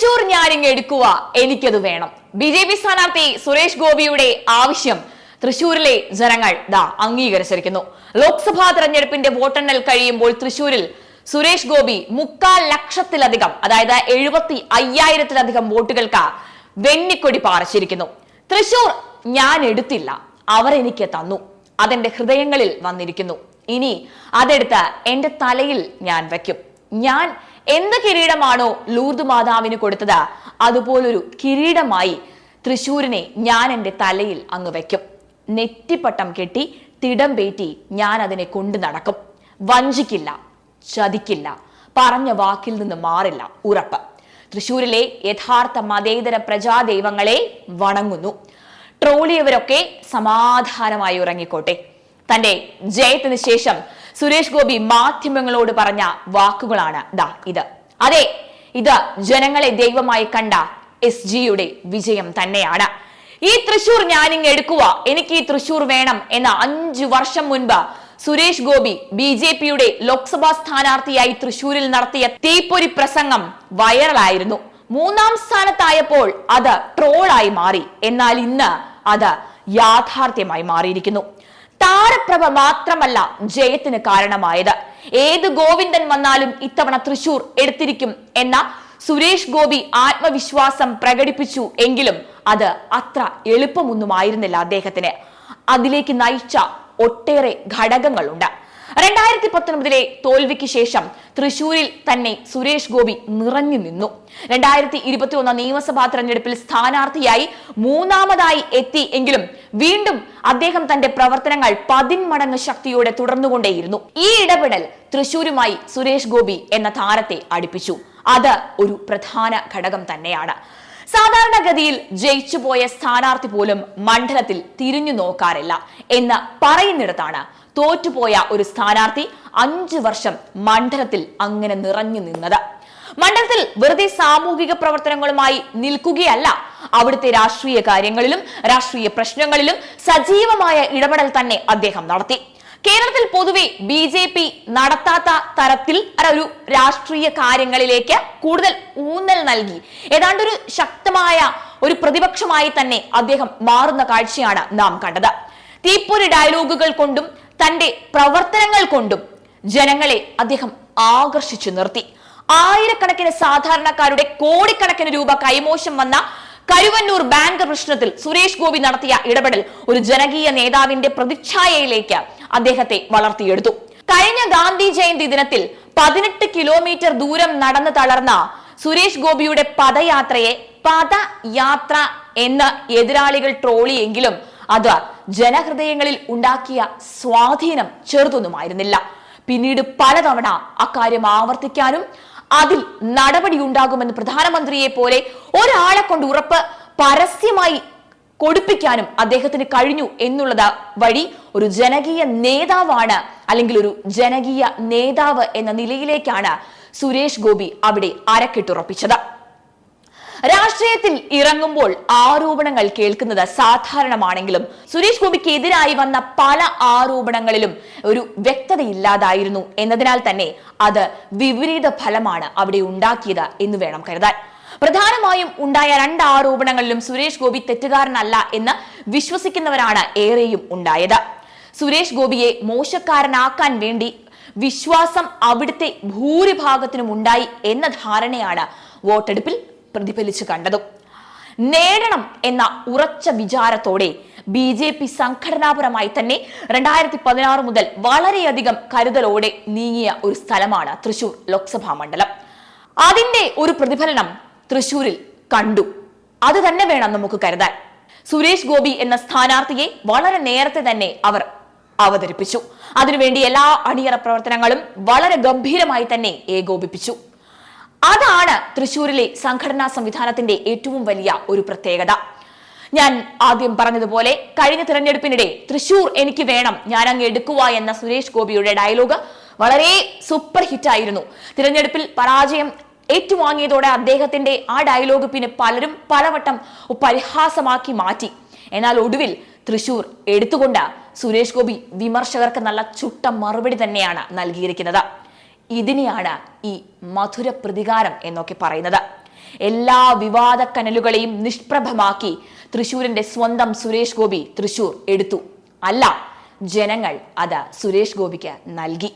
തൃശൂർ ഞാനിങ് എടുക്കുക, എനിക്കത് വേണം. ബി.ജെ.പി സ്ഥാനാർത്ഥി സുരേഷ് ഗോപിയുടെ ആവശ്യം തൃശൂരിലെ ജനങ്ങൾ അംഗീകരിച്ചിരിക്കുന്നു. ലോക്സഭാ തെരഞ്ഞെടുപ്പിന്റെ വോട്ടെണ്ണൽ കഴിയുമ്പോൾ തൃശൂരിൽ സുരേഷ് ഗോപി 3.25 ലക്ഷത്തിലധികം, അതായത് 75,000-ത്തിലധികം വോട്ടുകൾക്ക് വെണ്ണിക്കൊടി പാറിച്ചിരിക്കുന്നു. തൃശൂർ ഞാൻ എടുത്തില്ല, അവർ എനിക്ക് തന്നു, അതെന്റെ ഹൃദയങ്ങളിൽ വന്നിരിക്കുന്നു. ഇനി അതെടുത്ത് എന്റെ തലയിൽ ഞാൻ വയ്ക്കും. ഞാൻ എന്ത് കിരീടമാണോ ലൂർദ് മാതാവിന് കൊടുത്തത്, അതുപോലൊരു കിരീടമായി തൃശൂരിനെ ഞാൻ എന്റെ തലയിൽ അങ്ങ് വയ്ക്കും. നെറ്റിപ്പട്ടം കെട്ടി തിടം പേറ്റി ഞാൻ അതിനെ കൊണ്ടു നടക്കും. വഞ്ചിക്കില്ല, ചതിക്കില്ല, പറഞ്ഞ വാക്കിൽ നിന്ന് മാറില്ല, ഉറപ്പ്. തൃശൂരിലെ യഥാർത്ഥ മതേതര പ്രജാദൈവങ്ങളെ വണങ്ങുന്നു. ട്രോളിയവരൊക്കെ സമാധാനമായി ഉറങ്ങിക്കോട്ടെ. തന്റെ ജയത്തിന് ശേഷം സുരേഷ് ഗോപി മാധ്യമങ്ങളോട് പറഞ്ഞ വാക്കുകളാണ് ഇത്. അതെ, ഇത് ജനങ്ങളെ ദൈവമായി കണ്ട SGയുടെ വിജയം തന്നെയാണ്. ഈ തൃശൂർ ഞാനിങ് എടുക്കുക, എനിക്ക് ഈ തൃശൂർ വേണം എന്ന 5 വർഷം മുൻപ് സുരേഷ് ഗോപി BJPയുടെ ലോക്സഭാ സ്ഥാനാർത്ഥിയായി തൃശൂരിൽ നടത്തിയ തീപ്പൊരി പ്രസംഗം വൈറലായിരുന്നു. 3ാം സ്ഥാനത്തായപ്പോൾ അത് ട്രോളായി മാറി. എന്നാൽ ഇന്ന് അത് യാഥാർത്ഥ്യമായി മാറിയിരിക്കുന്നു. താരപ്രഭ മാത്രമല്ല ജയത്തിന് കാരണമായത്. ഏത് ഗോവിന്ദൻ വന്നാലും ഇത്തവണ തൃശൂർ എടുത്തിരിക്കും എന്ന സുരേഷ് ഗോപി ആത്മവിശ്വാസം പ്രകടിപ്പിച്ചു. എങ്കിലും അത് അത്ര എളുപ്പമൊന്നുമായിരുന്നില്ല അദ്ദേഹത്തിന്. അതിലേക്ക് നയിച്ച ഒട്ടേറെ ഘടകങ്ങളുണ്ട്. 2019 തോൽവിക്ക് ശേഷം തൃശൂരിൽ തന്നെ സുരേഷ് ഗോപി നിറഞ്ഞു നിന്നു. 2021 നിയമസഭാ തെരഞ്ഞെടുപ്പിൽ സ്ഥാനാർത്ഥിയായി 3ാമതായി എത്തി. എങ്കിലും വീണ്ടും അദ്ദേഹം തന്റെ പ്രവർത്തനങ്ങൾ 10 മടങ്ങ് ശക്തിയോടെ തുടർന്നുകൊണ്ടേയിരുന്നു. ഈ ഇടപെടൽ തൃശൂരുമായി സുരേഷ് ഗോപി എന്ന താരത്തെ അടുപ്പിച്ചു. അത് ഒരു പ്രധാന ഘടകം തന്നെയാണ്. സാധാരണഗതിയിൽ ജയിച്ചുപോയ സ്ഥാനാർത്ഥി പോലും മണ്ഡലത്തിൽ തിരിഞ്ഞു നോക്കാറില്ല എന്ന് പറയുന്നിടത്താണ് തോറ്റുപോയ ഒരു സ്ഥാനാർത്ഥി 5 വർഷം മണ്ഡലത്തിൽ അങ്ങനെ നിറഞ്ഞു നിന്നത്. മണ്ഡലത്തിൽ വെറുതെ സാമൂഹിക പ്രവർത്തനങ്ങളുമായി നിൽക്കുകയല്ല, അവിടുത്തെ രാഷ്ട്രീയ കാര്യങ്ങളിലും രാഷ്ട്രീയ പ്രശ്നങ്ങളിലും സജീവമായ ഇടപെടൽ തന്നെ അദ്ദേഹം നടത്തി. കേരളത്തിൽ പൊതുവെ BJP നടത്താത്ത തരത്തിൽ ഒരു രാഷ്ട്രീയ കാര്യങ്ങളിലേക്ക് കൂടുതൽ ഊന്നൽ നൽകി ഏതാണ്ടൊരു ശക്തമായ ഒരു പ്രതിപക്ഷമായി തന്നെ അദ്ദേഹം മാറുന്ന കാഴ്ചയാണ് നാം കണ്ടത്. തീപ്പൊരി ഡയലോഗുകൾ കൊണ്ടും തന്റെ പ്രവർത്തനങ്ങൾ കൊണ്ടും ജനങ്ങളെ അദ്ദേഹം ആകർഷിച്ചു നിർത്തി. ആയിരക്കണക്കിന് സാധാരണക്കാരുടെ കോടിക്കണക്കിന് രൂപ കൈമോശം വന്ന കരുവന്നൂർ ബാങ്ക് പ്രശ്നത്തിൽ സുരേഷ് ഗോപി നടത്തിയ ഇടപെടൽ ഒരു ജനകീയ നേതാവിന്റെ പ്രതിച്ഛായയിലേക്ക് അദ്ദേഹത്തെ വളർത്തിയെടുത്തു. കഴിഞ്ഞ ഗാന്ധി ജയന്തി ദിനത്തിൽ 18 കിലോമീറ്റർ ദൂരം നടന്നു തളർന്ന സുരേഷ് ഗോപിയുടെ പദയാത്രയെ പദയാത്ര എന്ന് എതിരാളികൾ ട്രോളിയെങ്കിലും അത് ജനഹൃദയങ്ങളിൽ ഉണ്ടാക്കിയ സ്വാധീനം ചെറുതൊന്നുമായിരുന്നില്ല. പിന്നീട് പലതവണ അക്കാര്യം ആവർത്തിക്കാനും അതിൽ നടപടി ഉണ്ടാകുമെന്ന് പ്രധാനമന്ത്രിയെ പോലെ ഒരാളെ കൊണ്ട് ഉറപ്പ് പരസ്യമായി കൊടുപ്പിക്കാനും അദ്ദേഹത്തിന് കഴിഞ്ഞു എന്നുള്ളത് വഴി ഒരു ജനകീയ നേതാവാണ്, അല്ലെങ്കിൽ ഒരു ജനകീയ നേതാവ് എന്ന നിലയിലേക്കാണ് സുരേഷ് ഗോപി അവിടെ അരക്കിട്ടുറപ്പിച്ചത്. രാഷ്ട്രീയത്തിൽ ഇറങ്ങുമ്പോൾ ആരോപണങ്ങൾ കേൾക്കുന്നത് സാധാരണമാണെങ്കിലും സുരേഷ് ഗോപിക്ക് എതിരായി വന്ന പല ആരോപണങ്ങളിലും ഒരു വ്യക്തതയില്ലാതായിരുന്നു എന്നതിനാൽ തന്നെ അത് വിപരീത ഫലമാണ് അവിടെ ഉണ്ടാക്കിയത് എന്ന് വേണം കരുതാൻ. പ്രധാനമായും ഉണ്ടായ 2 ആരോപണങ്ങളിലും സുരേഷ് ഗോപി തെറ്റുകാരനല്ല എന്ന് വിശ്വസിക്കുന്നവരാണ് ഏറെയും ഉണ്ടായത്. സുരേഷ് ഗോപിയെ മോശക്കാരനാക്കാൻ വേണ്ടി വിശ്വാസം അവിടുത്തെ ഭൂരിഭാഗത്തിനും ഉണ്ടായി എന്ന ധാരണയാണ് വോട്ടെടുപ്പിൽ പ്രതിഫലിച്ചു കണ്ടതും. നേടണം എന്ന ഉറച്ച വിചാരത്തോടെ BJP സംഘടനാപരമായി തന്നെ 2016 മുതൽ വളരെയധികം കരുതലോടെ നീങ്ങിയ ഒരു സ്ഥലമാണ് തൃശൂർ ലോക്സഭാ മണ്ഡലം. അതിന്റെ ഒരു പ്രതിഫലനം തൃശൂരിൽ കണ്ടു. അത് തന്നെ വേണം നമുക്ക് കരുതാൻ. സുരേഷ് ഗോപി എന്ന സ്ഥാനാർത്ഥിയെ വളരെ നേരത്തെ തന്നെ അവർ അവതരിപ്പിച്ചു. അതിനുവേണ്ടി എല്ലാ അണിയറ പ്രവർത്തനങ്ങളും വളരെ ഗംഭീരമായി തന്നെ ഏകോപിപ്പിച്ചു. അതാണ് തൃശൂരിലെ സംഘടനാ സംവിധാനത്തിന്റെ ഏറ്റവും വലിയ ഒരു പ്രത്യേകത. ഞാൻ ആദ്യം പറഞ്ഞതുപോലെ കഴിഞ്ഞ തിരഞ്ഞെടുപ്പിനിടെ തൃശൂർ എനിക്ക് വേണം, ഞാൻ അങ്ങ് എടുക്കുക എന്ന സുരേഷ് ഗോപിയുടെ ഡയലോഗ് വളരെ സൂപ്പർ ഹിറ്റ് ആയിരുന്നു. തിരഞ്ഞെടുപ്പിൽ പരാജയം ഏറ്റുവാങ്ങിയതോടെ അദ്ദേഹത്തിന്റെ ആ ഡയലോഗ് പിന്നെ പലരും പലവട്ടം പരിഹാസമാക്കി മാറ്റി. എന്നാൽ ഒടുവിൽ തൃശൂർ എടുത്തുകൊണ്ട് സുരേഷ് ഗോപി വിമർശകർക്ക് നല്ല ചുട്ട മറുപടി തന്നെയാണ് നൽകിയിരിക്കുന്നത്. ഇതിനെയാണ് ഈ മധുര പ്രതികാരം എന്നൊക്കെ പറയുന്നത്. എല്ലാ വിവാദ കനലുകളെയും നിഷ്പ്രഭമാക്കി തൃശൂരിന്റെ സ്വന്തം സുരേഷ് ഗോപി തൃശൂർ എടുത്തു. അല്ല, ജനങ്ങൾ അത് സുരേഷ് ഗോപിക്ക് നൽകി.